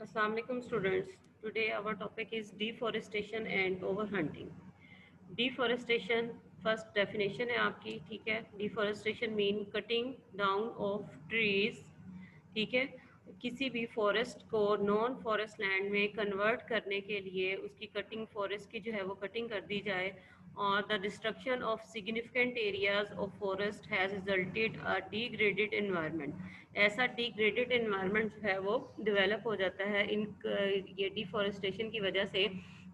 Assalamualaikum students. Today our topic is deforestation and overhunting. Deforestation first definition है आपकी, ठीक है। Deforestation mean cutting down of trees, ठीक है। किसी भी फॉरेस्ट को नॉन फॉरेस्ट लैंड में कन्वर्ट करने के लिए उसकी कटिंग, फॉरेस्ट की जो है वो कटिंग कर दी जाए, और the destruction of significant areas of forest has resulted a degraded environment. ऐसा डिग्रेडेड एनवायरनमेंट जो है वो डेवलप हो जाता है इन ये डिफॉरेस्टेशन की वजह से,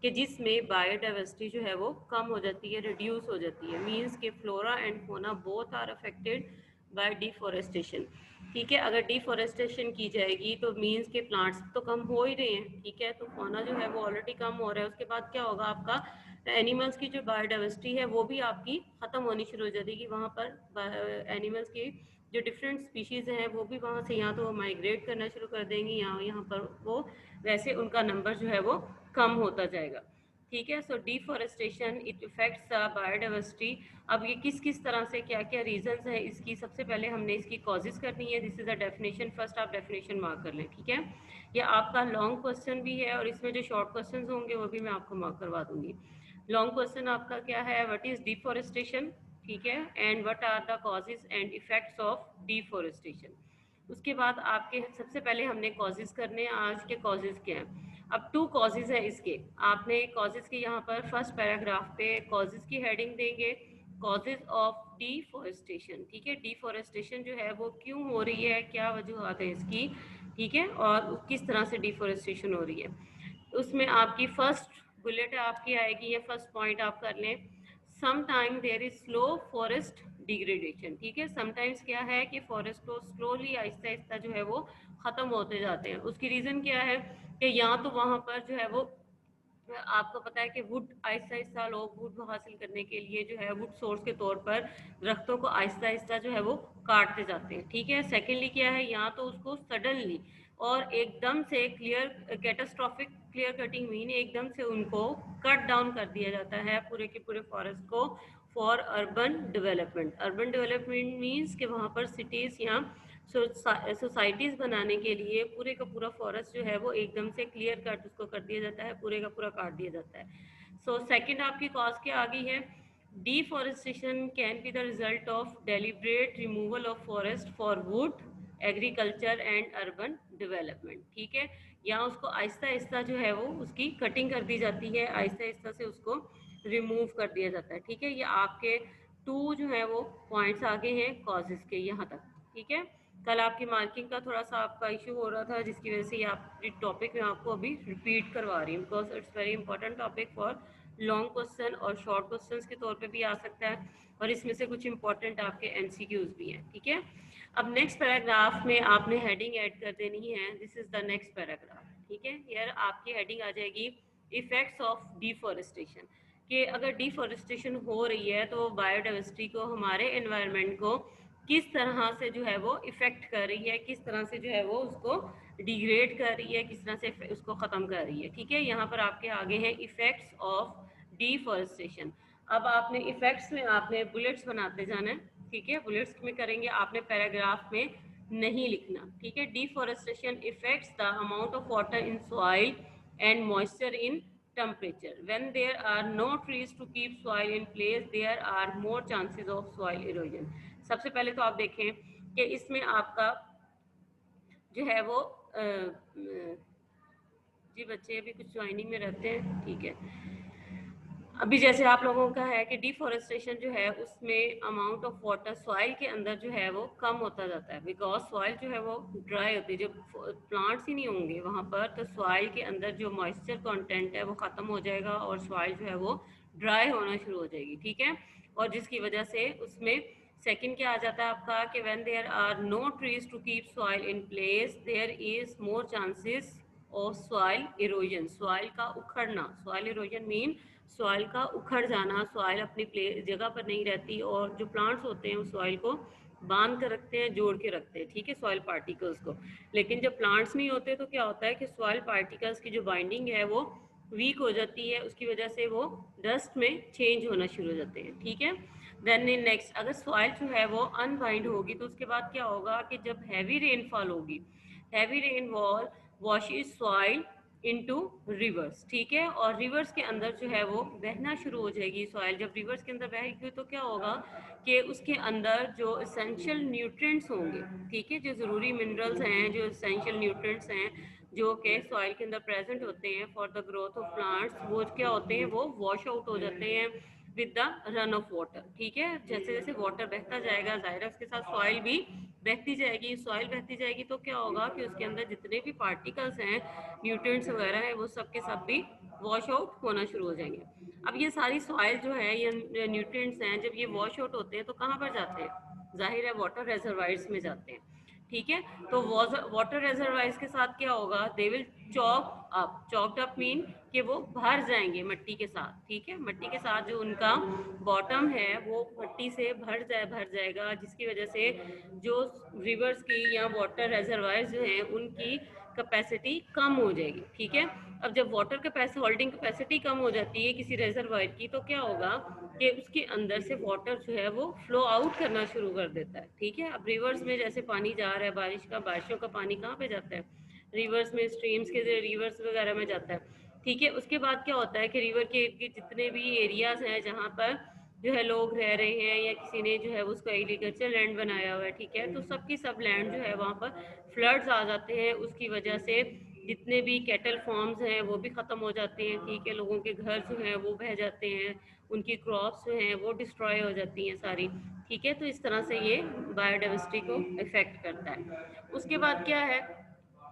कि जिसमें बायोडाइवर्सिटी जो है वो कम हो जाती है, रिड्यूस हो जाती है। मींस के flora and fauna both are affected by deforestation, ठीक है। अगर डिफॉरेस्टेशन की जाएगी तो मींस के प्लांट्स तो कम हो ही रहे हैं, ठीक है। तो फोना जो है वो ऑलरेडी कम हो रहा है। उसके बाद क्या होगा, आपका एनिमल्स की जो बायोडाइवर्सिटी है वो भी आपकी ख़त्म होनी शुरू हो जाएगी। वहाँ पर एनिमल्स की जो डिफरेंट स्पीशीज़ हैं वो भी वहाँ से या तो माइग्रेट करना शुरू कर देंगी, या यहाँ पर वो वैसे उनका नंबर जो है वो कम होता जाएगा, ठीक है। सो डिफॉरेस्टेशन इट इफेक्ट्स बायोडाइवर्सिटी। अब ये किस किस तरह से, क्या क्या रीजंस है इसकी, सबसे पहले हमने इसकी कॉजेज करनी है। This is a definition, first आप डेफिनेशन मार्क कर लें, ठीक है। ये आपका लॉन्ग क्वेश्चन भी है, और इसमें जो शॉर्ट क्वेश्चन होंगे वो भी मैं आपको मार्क करवा दूंगी। लॉन्ग क्वेश्चन आपका क्या है, व्हाट इज डिफॉरेस्टेशन, ठीक है, and what are the causes and effects of deforestation. उसके बाद आपके सबसे पहले हमने कॉजेज करने हैं। आज के कॉजेज क्या हैं, अब 2 कॉजेज है इसके। आपने कॉजेज की यहाँ पर फर्स्ट पैराग्राफ पे कॉजेज की हेडिंग देंगे, कॉजेज ऑफ डिफॉरेस्टेशन, ठीक है। डिफॉरेस्टेशन जो है वो क्यों हो रही है, क्या वजूहत है इसकी, ठीक है, और किस तरह से डिफॉरेस्टेशन हो रही है। उसमें आपकी फर्स्ट बुलेट आपकी आएगी, या फर्स्ट पॉइंट आप कर लें, sometime there is slow forest degradation, ठीक है। समटाइम्स क्या है कि फॉरेस्ट को स्लोली, आहिस्ता आहिस्ता जो है वो ख़त्म होते जाते हैं। उसकी रीज़न क्या है कि या तो वहाँ पर जो है वो, आपको पता है कि वुड आहिस्ता आहिस्ता लोग वुड हासिल करने के लिए जो है वुड सोर्स के तौर पर दरख्तों को आहिस्ता आहिस्ता जो है वो काटते जाते हैं, ठीक है। सेकेंडली क्या है, यहाँ तो उसको सडनली और एकदम से clear catastrophic clear cutting mean एकदम से उनको कट डाउन कर दिया जाता है पूरे के पूरे फॉरेस्ट को for urban development. Urban development means कि वहाँ पर सिटीज़ या सोसाइटीज़ बनाने के लिए पूरे का पूरा फॉरेस्ट जो है वो एकदम से क्लियर कट उसको कर दिया जाता है, पूरे का पूरा काट दिया जाता है। सो सेकंड आपकी कॉज क्या आ गई है, deforestation can be the result of deliberate removal of forest for would agriculture and urban development, ठीक है। या उसको आहिस्ता आहिस्ता जो है वो उसकी कटिंग कर दी जाती है, आहिस्ता आहिस्ता से उसको रिमूव कर दिया जाता है, ठीक है। ये आपके 2 जो है वो पॉइंट्स आगे हैं कॉजेज के यहाँ तक, ठीक है। कल आपकी मार्किंग का थोड़ा सा आपका इशू हो रहा था, जिसकी वजह से ये आप टॉपिक में आपको अभी रिपीट करवा रही हूँ, because it's very important topic for long question और शॉर्ट क्वेश्चंस के तौर पे भी आ सकता है, और इसमें से कुछ इंपॉर्टेंट आपके एमसीक्यूज भी हैं, ठीक है। अब नेक्स्ट पैराग्राफ में आपने हेडिंग ऐड कर देनी है, this is the next paragraph, ठीक है। यार आपकी हेडिंग आ जाएगी इफेक्ट्स ऑफ डिफॉरेस्टेशन, कि अगर डिफॉरेस्टेशन हो रही है तो बायोडाइवर्सिटी को, हमारे एनवायरनमेंट को किस तरह से जो है वो इफ़ेक्ट कर रही है, किस तरह से जो है वो उसको डिग्रेड कर रही है, किस तरह से उसको ख़त्म कर रही है, ठीक है। यहाँ पर आपके आगे हैं इफ़ेक्ट्स ऑफ डिफॉरेस्टेशन। अब आपने इफ़ेक्ट्स में आपने बुलेट्स बनाते जाना है, ठीक है। बुलेट्स में करेंगे, आपने पैराग्राफ में नहीं लिखना, ठीक है। Deforestation effects the amount of water in soil and moisture in temperature. When there are no trees to keep soil in place, there are more chances of soil erosion. सबसे पहले तो आप देखें कि इसमें आपका जो है वो जी बच्चे अभी कुछ ज्वाइनिंग में रहते हैं, ठीक है। अभी जैसे आप लोगों का है कि डिफॉरेस्टेशन जो है उसमें अमाउंट ऑफ वाटर सॉइल के अंदर जो है वो कम होता जाता है, बिकॉज सॉइल जो है वो ड्राई होती है। जब प्लांट्स ही नहीं होंगे वहाँ पर तो सॉइल के अंदर जो मॉइस्चर कंटेंट है वो ख़त्म हो जाएगा, और सॉइल जो है वो ड्राई होना शुरू हो जाएगी, ठीक है। और जिसकी वजह से उसमें सेकंड क्या आ जाता है आपका कि when there are no trees to keep soil in place, there is more chances of soil erosion, soil का उखड़ना। सॉइल इरोजन मीन सॉइल का उखड़ जाना, सॉइल अपनी जगह पर नहीं रहती, और जो प्लांट्स होते हैं उस सॉइल को बांध कर रखते हैं, जोड़ के रखते हैं, ठीक है, सॉइल पार्टिकल्स को। लेकिन जब प्लांट्स नहीं होते तो क्या होता है कि सॉइल पार्टिकल्स की जो बाइंडिंग है वो वीक हो जाती है, उसकी वजह से वो डस्ट में चेंज होना शुरू हो जाते हैं, ठीक है। देन नेक्स्ट, अगर सॉइल जो है वो अनबाइंड होगी तो उसके बाद क्या होगा कि जब हैवी रेनफॉल होगी, heavy rainfall washes soil into reverse, ठीक है। और रिवर्स के अंदर जो है वो बहना शुरू हो जाएगी सॉइल। जब रिवर्स के अंदर बहेगी तो क्या होगा कि उसके अंदर जो एसेंशियल न्यूट्रिएंट्स होंगे, ठीक है, जो ज़रूरी मिनरल्स हैं, जो एसेंशियल न्यूट्रिएंट्स हैं जो कि सॉइल के अंदर प्रेजेंट होते हैं for the growth of plants, वो क्या होते हैं, वो वॉश आउट हो जाते हैं with the run of water, ठीक है। जैसे जैसे वाटर बहता जाएगा, जाहिर है उसके साथ सॉइल भी बहती जाएगी। सॉइल बहती जाएगी तो क्या होगा कि उसके अंदर जितने भी पार्टिकल्स हैं, न्यूट्रिएंट्स वगैरह है, वो सब के सब भी वॉश आउट होना शुरू हो जाएंगे। अब ये सारी सॉइल जो है, ये न्यूट्रिएंट्स हैं, जब ये वॉश आउट होते हैं तो कहाँ पर जाते हैं, जाहिर है वाटर रिजर्वायर्स में जाते हैं, ठीक है। तो वाटर रिजर्वायर्स के साथ क्या होगा, they will choked up mean कि वो भर जाएंगे मट्टी के साथ, ठीक है। मट्टी के साथ जो उनका बॉटम है वो मट्टी से भर जाएगा, जिसकी वजह से जो रिवर्स की या वाटर रिजर्वायर्स जो हैं उनकी कैपेसिटी कम हो जाएगी, ठीक है। अब जब वाटर कैपेसिटी, होल्डिंग कैपेसिटी कम हो जाती है किसी रिजर्वायर की, तो क्या होगा कि उसके अंदर से वाटर जो है वो फ्लो आउट करना शुरू कर देता है, ठीक है। अब रिवर्स में जैसे पानी जा रहा है, बारिशों का पानी कहाँ पे जाता है, रिवर्स में, स्ट्रीम्स के रिवर्स वगैरह में जाता है, ठीक है। उसके बाद क्या होता है कि रिवर के जितने भी एरियाज हैं जहाँ पर जो है लोग रह रहे हैं या किसी ने जो है उसको एग्रीकल्चर लैंड बनाया हुआ है, ठीक है, तो सबकी सब लैंड जो है वहाँ पर फ्लड्स आ जाते हैं। उसकी वजह से जितने भी कैटल फार्म्स हैं वो भी ख़त्म हो जाते हैं, ठीक है। लोगों के घर जो हैं वो बह जाते हैं, उनकी क्रॉप्स जो हैं वो डिस्ट्रॉय हो जाती हैं सारी, ठीक है। तो इस तरह से ये बायोडाइवर्सिटी को इफेक्ट करता है। उसके बाद क्या है,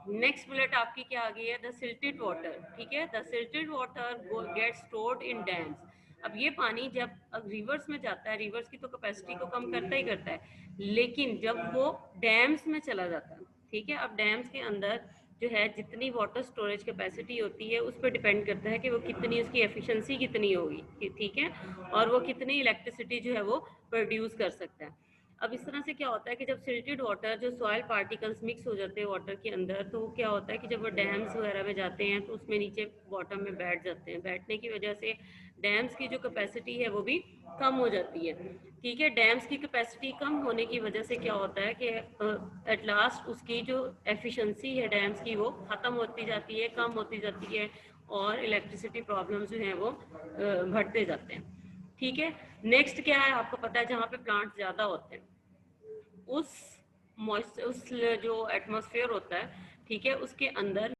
नेक्स्ट बुलेट आपकी क्या आ गई है, द सिल्टेड वाटर, ठीक है। The silted water get stored in dams. अब ये पानी जब रिवर्स में जाता है, रिवर्स की तो कैपेसिटी को कम करता ही करता है, लेकिन जब वो डैम्स में चला जाता है, ठीक है। अब डैम्स के अंदर जो है जितनी वाटर स्टोरेज कैपेसिटी होती है उस पर डिपेंड करता है कि वो कितनी, उसकी एफिशिएंसी कितनी होगी, ठीक है, और वो कितनी इलेक्ट्रिसिटी जो है वो प्रोड्यूस कर सकता है। अब इस तरह से क्या होता है कि जब सिल्टेड वाटर, जो सॉइल पार्टिकल्स मिक्स हो जाते हैं वाटर के अंदर, तो क्या होता है कि जब वो डैम्स वगैरह में जाते हैं तो उसमें नीचे बॉटम में बैठ जाते हैं। बैठने की वजह से डैम्स की जो कैपेसिटी है वो भी कम हो जाती है, ठीक है। डैम्स की कैपेसिटी कम होने की वजह से क्या होता है कि एट लास्ट उसकी जो एफिशिएंसी है डैम्स की वो ख़त्म होती जाती है, कम होती जाती है, और इलेक्ट्रिसिटी प्रॉब्लम्स जो हैं वो बढ़ते जाते हैं, ठीक है। नेक्स्ट क्या है, आपको पता है जहाँ पे प्लांट ज़्यादा होते हैं उस जो एटमॉस्फेयर होता है, ठीक है, उसके अंदर